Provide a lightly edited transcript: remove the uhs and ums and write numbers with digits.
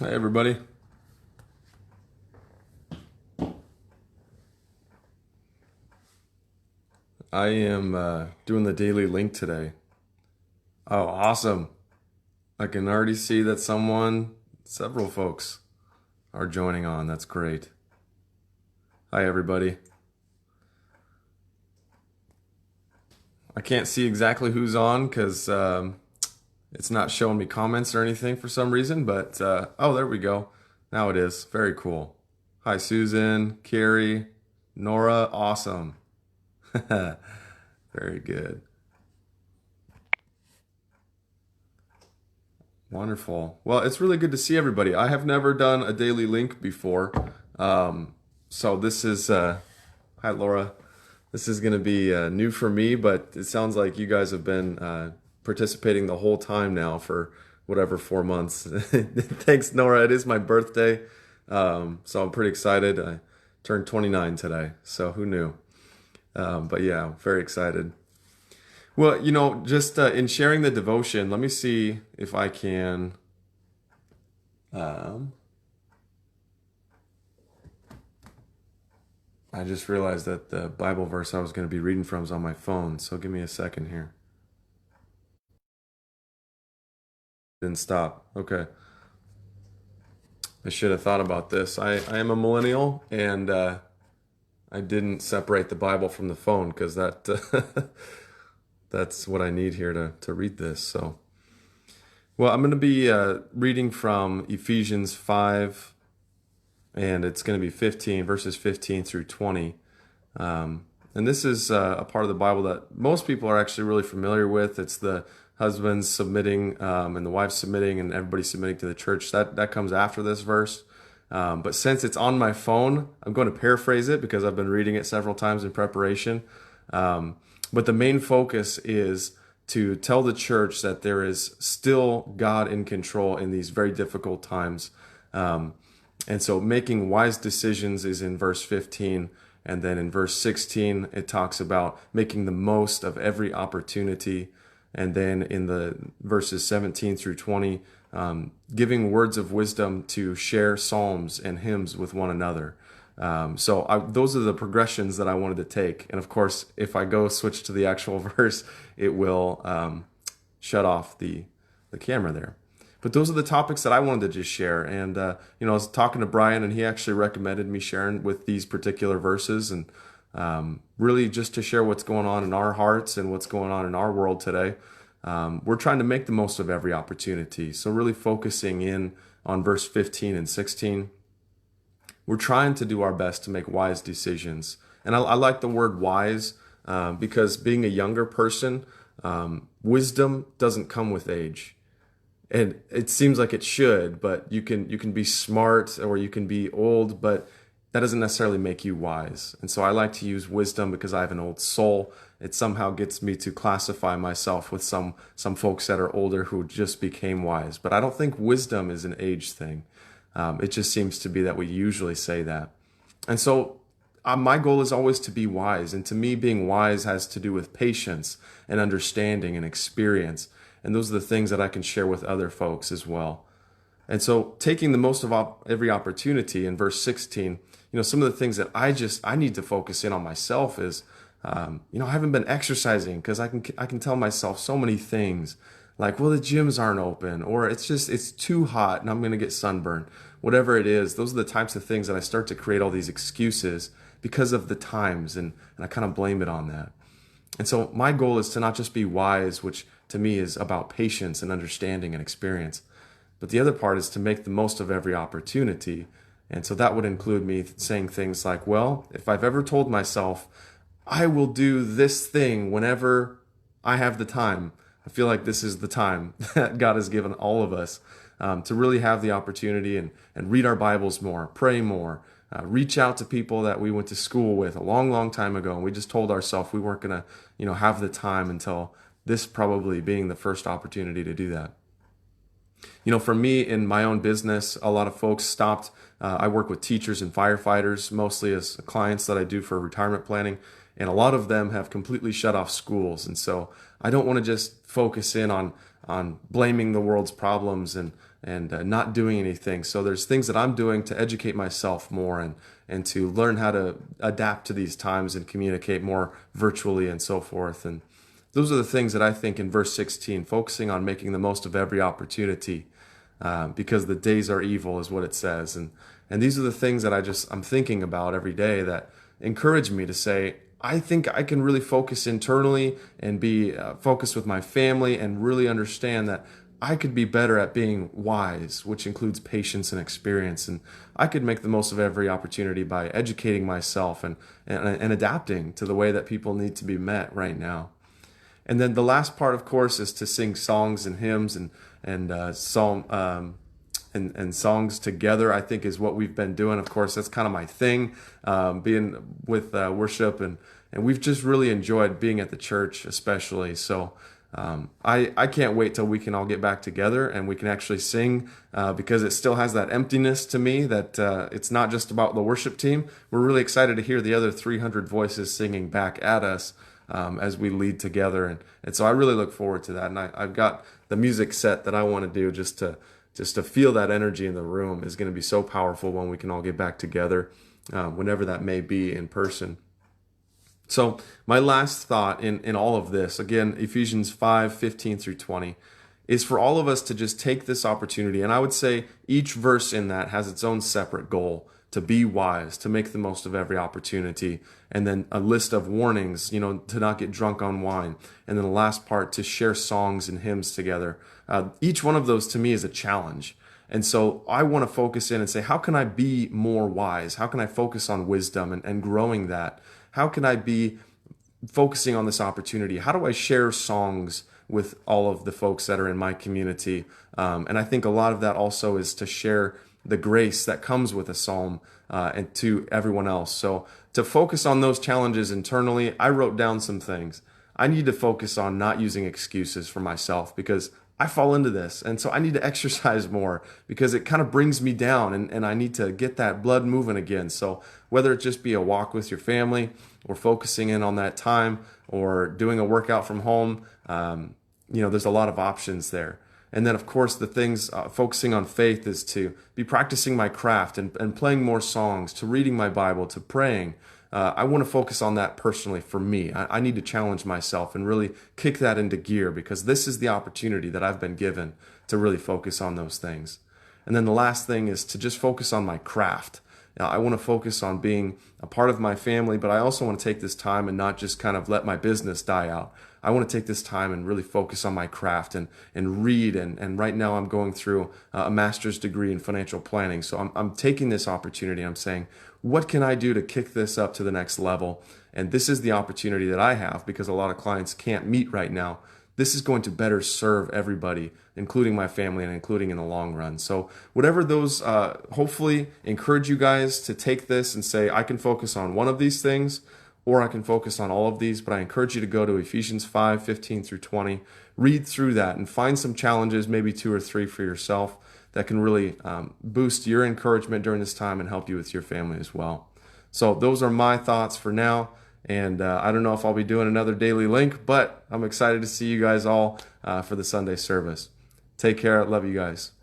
Hi, everybody. I am doing the daily link today. Oh, awesome. I can already see that several folks are joining on. That's great. Hi, everybody. I can't see exactly who's on because it's not showing me comments or anything for some reason, but oh, there we go. Now it is. Very cool. Hi, Susan, Carrie, Nora. Awesome. Very good. Wonderful. Well, it's really good to see everybody. I have never done a daily link before. Um, so this is, hi Laura. This is going to be new for me, but it sounds like you guys have been participating the whole time now for whatever 4 months. Thanks, Nora. It is my birthday. So I'm pretty excited. I turned 29 today. So who knew? But yeah, very excited. Well, just in sharing the devotion, let me see if I can. Um, I just realized that the Bible verse I was going to be reading from is on my phone, so give me a second here. Didn't stop. Okay. I should have thought about this. I am a millennial, and I didn't separate the Bible from the phone because that's what I need here to read this. So, well, I'm going to be reading from Ephesians 5, and it's going to be 15, verses 15 through 20. And this is a part of the Bible that most people are actually really familiar with. It's the husbands submitting and the wives submitting and everybody submitting to the church. That comes after this verse. But since it's on my phone, I'm going to paraphrase it because I've been reading it several times in preparation. But the main focus is to tell the church that there is still God in control in these very difficult times. And so making wise decisions is in verse 15. And then in verse 16, it talks about making the most of every opportunity. And then in the verses 17 through 20, giving words of wisdom to share psalms and hymns with one another. Those are the progressions that I wanted to take. And of course, if I go switch to the actual verse, it will shut off the camera there. But those are the topics that I wanted to just share. And, I was talking to Brian, and he actually recommended me sharing with these particular verses and really just to share what's going on in our hearts and what's going on in our world today. We're trying to make the most of every opportunity. So really focusing in on verse 15 and 16. We're trying to do our best to make wise decisions. And I like the word wise because being a younger person, wisdom doesn't come with age. And it seems like it should, but you can be smart or you can be old, but that doesn't necessarily make you wise. And so I like to use wisdom because I have an old soul. It somehow gets me to classify myself with some folks that are older who just became wise. But I don't think wisdom is an age thing. It just seems to be that we usually say that. And so my goal is always to be wise. And to me, being wise has to do with patience and understanding and experience. And those are the things that I can share with other folks as well. And so taking the most of every opportunity in verse 16, some of the things that I need to focus in on myself is, I haven't been exercising because I can tell myself so many things like, well, the gyms aren't open, or it's too hot and I'm going to get sunburned. Whatever it is, those are the types of things that I start to create all these excuses because of the times, and I kind of blame it on that. And so my goal is to not just be wise, which to me is about patience and understanding and experience, but the other part is to make the most of every opportunity. And so that would include me saying things like, well, if I've ever told myself, I will do this thing whenever I have the time, I feel like this is the time that God has given all of us to really have the opportunity and read our Bibles more, pray more, reach out to people that we went to school with a long, long time ago. And we just told ourselves we weren't going to, have the time until this probably being the first opportunity to do that. For me in my own business, a lot of folks stopped. I work with teachers and firefighters, mostly as clients that I do for retirement planning. And a lot of them have completely shut off schools. And so I don't want to just focus in on blaming the world's problems and not doing anything. So there's things that I'm doing to educate myself more and to learn how to adapt to these times and communicate more virtually and so forth. And those are the things that I think in verse 16, focusing on making the most of every opportunity, because the days are evil is what it says. And these are the things that I'm thinking about every day that encourage me to say, I think I can really focus internally and be focused with my family and really understand that I could be better at being wise, which includes patience and experience. And I could make the most of every opportunity by educating myself and adapting to the way that people need to be met right now. And then the last part, of course, is to sing songs and hymns and songs together. I think is what we've been doing. Of course, that's kind of my thing, being with worship, and we've just really enjoyed being at the church, especially. So I can't wait till we can all get back together and we can actually sing, because it still has that emptiness to me that it's not just about the worship team. We're really excited to hear the other 300 voices singing back at us as we lead together. And so I really look forward to that. And I've got the music set that I want to do just to feel that energy in the room is going to be so powerful when we can all get back together, whenever that may be in person. So my last thought in all of this, again, Ephesians 5:15 through 20, is for all of us to just take this opportunity. And I would say each verse in that has its own separate goal: to be wise, to make the most of every opportunity, and then a list of warnings, to not get drunk on wine. And then the last part, to share songs and hymns together. Each one of those to me is a challenge. And so I want to focus in and say, how can I be more wise? How can I focus on wisdom and growing that? How can I be focusing on this opportunity? How do I share songs with all of the folks that are in my community? And I think a lot of that also is to share the grace that comes with a psalm and to everyone else. So to focus on those challenges internally, I wrote down some things. I need to focus on not using excuses for myself, because I fall into this. And so I need to exercise more because it kind of brings me down, and I need to get that blood moving again. So whether it just be a walk with your family or focusing in on that time or doing a workout from home, there's a lot of options there. And then, of course, the things focusing on faith is to be practicing my craft and playing more songs, to reading my Bible, to praying. I want to focus on that personally for me. I need to challenge myself and really kick that into gear, because this is the opportunity that I've been given to really focus on those things. And then the last thing is to just focus on my craft. Now, I want to focus on being a part of my family, but I also want to take this time and not just kind of let my business die out. I want to take this time and really focus on my craft and read. And right now I'm going through a master's degree in financial planning. So I'm taking this opportunity. I'm saying, what can I do to kick this up to the next level? And this is the opportunity that I have, because a lot of clients can't meet right now. This is going to better serve everybody, including my family and including in the long run. So whatever those, hopefully encourage you guys to take this and say, I can focus on one of these things, or I can focus on all of these. But I encourage you to go to Ephesians 5:15 through 20, read through that and find some challenges, maybe 2 or 3 for yourself, that can really boost your encouragement during this time and help you with your family as well. So those are my thoughts for now. And I don't know if I'll be doing another daily link, but I'm excited to see you guys all for the Sunday service. Take care. Love you guys.